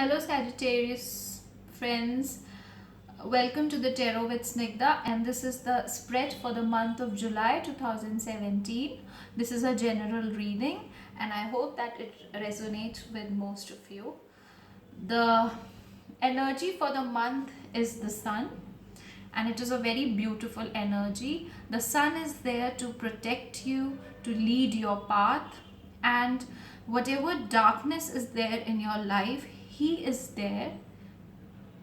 Hello, Sagittarius friends. Welcome to the Tarot with Snigdha, and this is the spread for the month of July 2017. This is a general reading, and I hope that it resonates with most of you. The energy for the month is the sun, and it is a very beautiful energy. The sun is there to protect you, to lead your path, and whatever darkness is there in your life, he is there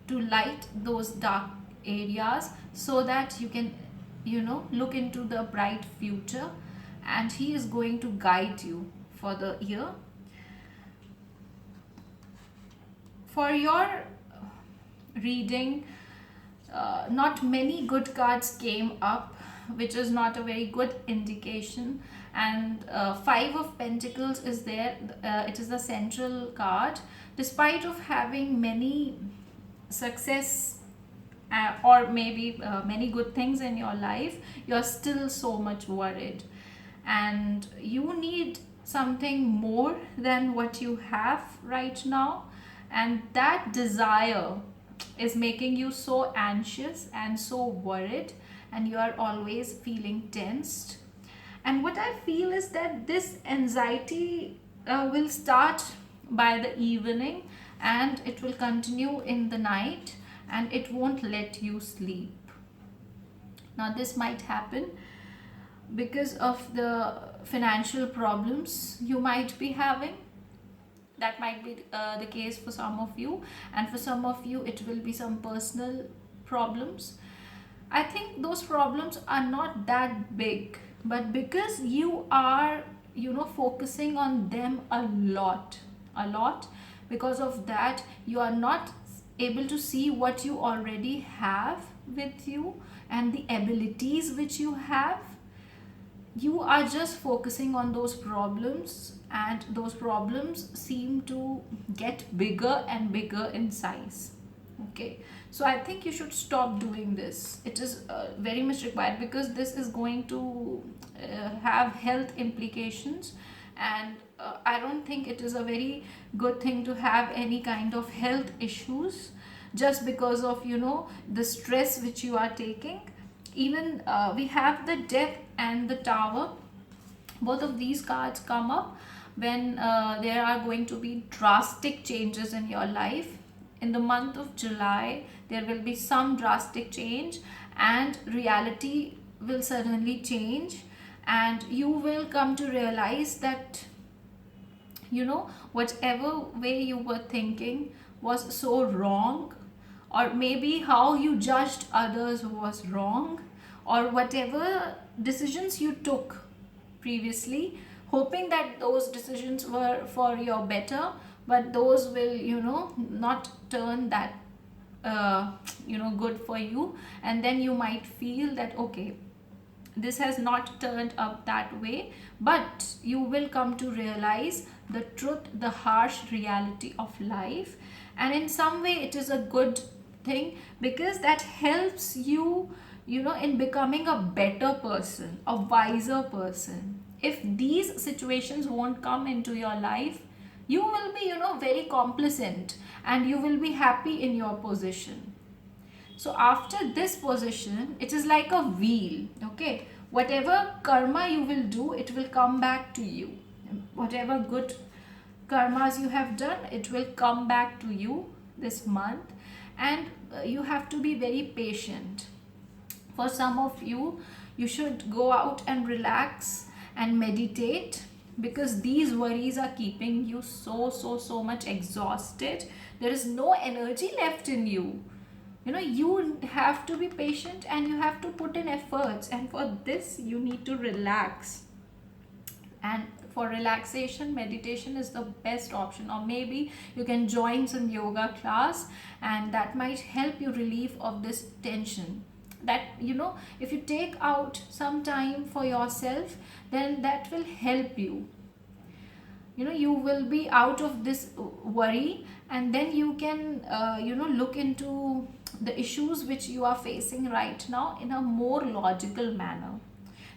to light those dark areas so that you can look into the bright future, and he is going to guide you for the year. For your reading, not many good cards came up, which is not a very good indication. And Five of Pentacles is there. It is the central card. Despite of having many success, or maybe many good things in your life, you're still so much worried, and you need something more than what you have right now, and that desire is making you so anxious and so worried, and you are always feeling tensed. And what I feel is that this anxiety will start by the evening, and it will continue in the night, and it won't let you sleep. Now, this might happen because of the financial problems you might be having. That might be the case for some of you, and for some of you, it will be some personal problems. I think those problems are not that big, but because you are, focusing on them a lot, because of that, you are not able to see what you already have with you and the abilities which you have. You are just focusing on those problems, and those problems seem to get bigger and bigger in size. Okay, so I think you should stop doing this. It is very much required, because this is going to have health implications, and I don't think it is a very good thing to have any kind of health issues just because of the stress which you are taking. Even we have the Death and the Tower. Both of these cards come up when there are going to be drastic changes in your life. In the month of July, there will be some drastic change, and reality will suddenly change, and you will come to realize that whatever way you were thinking was so wrong, or maybe how you judged others was wrong, or whatever decisions you took previously, hoping that those decisions were for your better, but those will not turn that good for you. And then you might feel that, okay, this has not turned up that way, but you will come to realize the truth, the harsh reality of life. And in some way, it is a good thing, because that helps you in becoming a better person, a wiser person. If these situations won't come into your life, you will be very complacent, and you will be happy in your position. So after this position, it is like a wheel. Okay, whatever karma you will do, it will come back to you. Whatever good karmas you have done, it will come back to you this month. And you have to be very patient. For some of you, you should go out and relax and meditate, because these worries are keeping you so much exhausted. There is no energy left in you. You have to be patient, and you have to put in efforts, and for this you need to relax. And for relaxation, meditation is the best option, or maybe you can join some yoga class, and that might help you relieve of this tension. That if you take out some time for yourself, then that will help you. You will be out of this worry, and then you can look into the issues which you are facing right now in a more logical manner.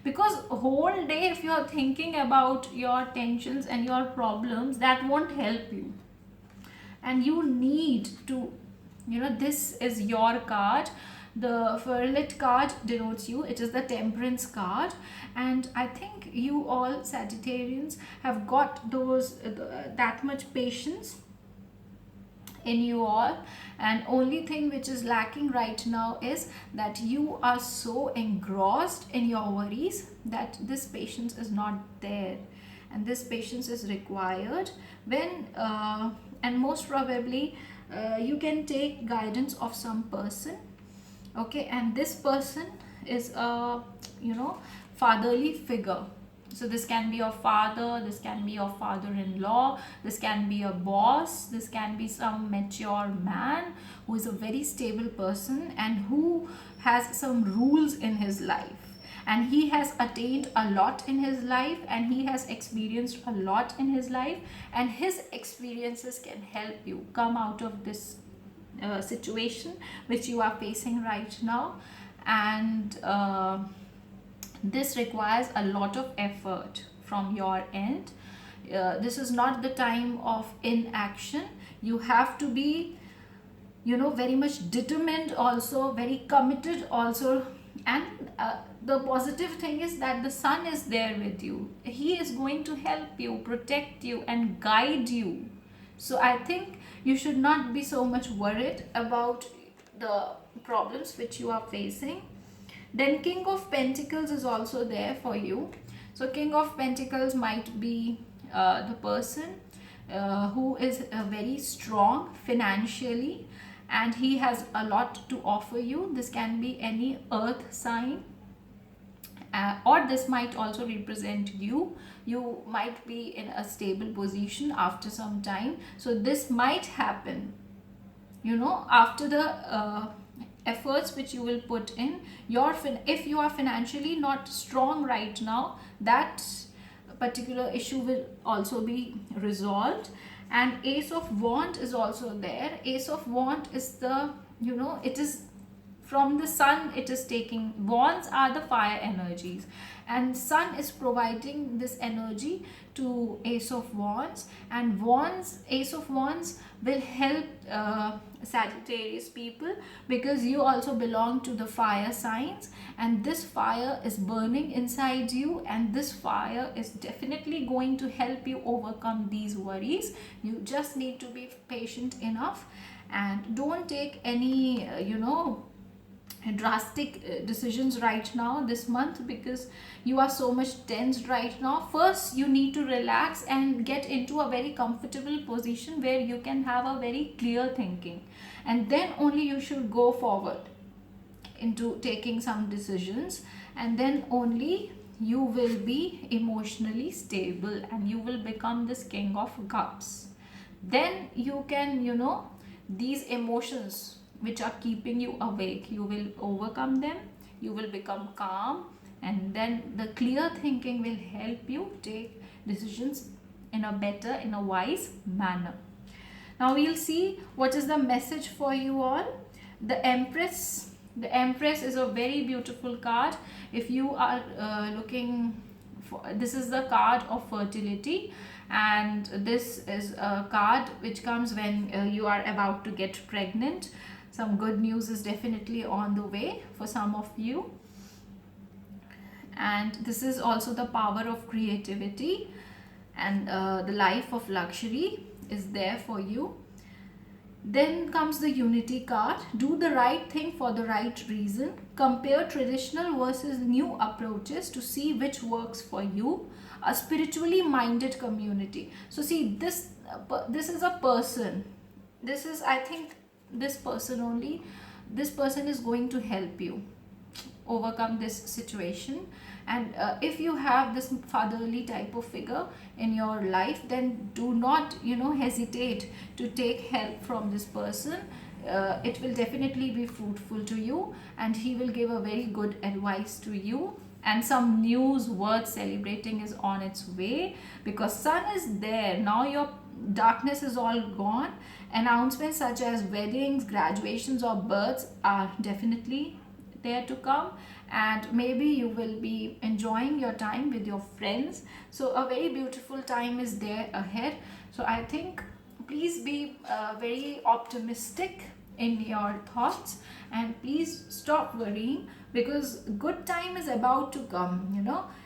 Because whole day, if you are thinking about your tensions and your problems, that won't help you. and you need to, this is your card. The Ferlet card denotes you, it is the Temperance card. And I think you all Sagittarians have got those that much patience in you all, and only thing which is lacking right now is that you are so engrossed in your worries that this patience is not there, and this patience is required when and most probably you can take guidance of some person. Okay, and this person is a, fatherly figure. So this can be your father, this can be your father-in-law, this can be a boss, this can be some mature man who is a very stable person and who has some rules in his life, and he has attained a lot in his life, and he has experienced a lot in his life, and his experiences can help you come out of this situation which you are facing right now. And this requires a lot of effort from your end. This is not the time of inaction. You have to be, very much determined, also very committed also. And the positive thing is that the sun is there with you. He is going to help you, protect you, and guide you. So I think you should not be so much worried about the problems which you are facing. Then King of Pentacles is also there for you. So King of Pentacles might be the person who is very strong financially, and he has a lot to offer you. This can be any earth sign, or this might also represent you. You might be in a stable position after some time. So this might happen, after the efforts which you will put in. If you are financially not strong right now, that particular issue will also be resolved. And Ace of Wand is also there. Ace of Wand is the, it is from the sun, it is taking. Wands are the fire energies, and sun is providing this energy to Ace of Wands. And Ace of Wands will help Sagittarius people, because you also belong to the fire signs, and this fire is burning inside you, and this fire is definitely going to help you overcome these worries. You just need to be patient enough, and don't take any drastic decisions right now this month, because you are so much tensed right now. First you need to relax and get into a very comfortable position where you can have a very clear thinking, and then only you should go forward into taking some decisions, and then only you will be emotionally stable, and you will become this King of Cups. Then you can, these emotions which are keeping you awake, you will overcome them, you will become calm, and then the clear thinking will help you take decisions in a better, in a wise manner. Now we'll see what is the message for you all. The Empress is a very beautiful card. If you are looking for, this is the card of fertility, and this is a card which comes when you are about to get pregnant. Some good news is definitely on the way for some of you. And this is also the power of creativity, and the life of luxury is there for you. Then comes the Unity card. Do the right thing for the right reason. Compare traditional versus new approaches to see which works for you. A spiritually minded community. So see, this is a person. This is, I think, this person only. This person is going to help you overcome this situation. And if you have this fatherly type of figure in your life, then do not hesitate to take help from this person. It will definitely be fruitful to you, and he will give a very good advice to you, and some news worth celebrating is on its way, because sun is there now. Your darkness is all gone. Announcements such as weddings, graduations, or births are definitely there to come, and maybe you will be enjoying your time with your friends. So a very beautiful time is there ahead. So I think please be very optimistic in your thoughts, and please stop worrying, because good time is about to come.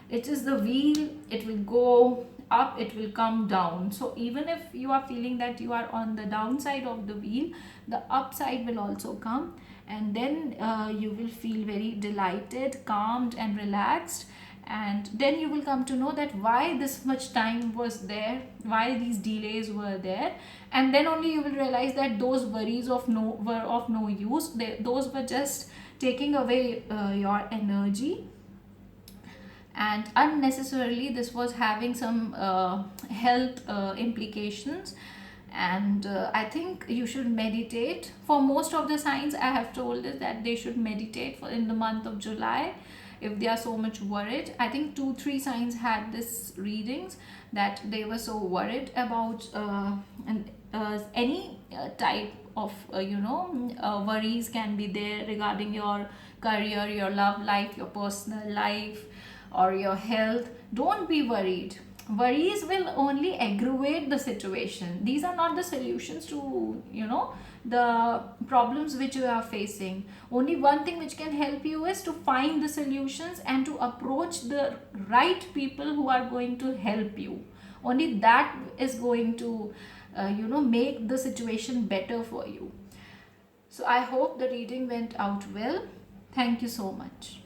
It is the wheel, it will go up, it will come down. So even if you are feeling that you are on the downside of the wheel, the upside will also come, and then you will feel very delighted, calmed and relaxed. And then you will come to know that why this much time was there, why these delays were there. And then only you will realize that those worries were of no use. Those were just taking away your energy, and unnecessarily this was having some health implications. And I think you should meditate. For most of the signs I have told is that they should meditate in the month of July, if they are so much worried. I think 2 3 signs had this readings, that they were so worried about any type of worries can be there regarding your career, your love life, your personal life, or your health. Don't be worried. Worries will only aggravate the situation. These are not the solutions to the problems which you are facing. Only one thing which can help you is to find the solutions and to approach the right people who are going to help you. Only that is going to make the situation better for you. So I hope the reading went out well. Thank you so much.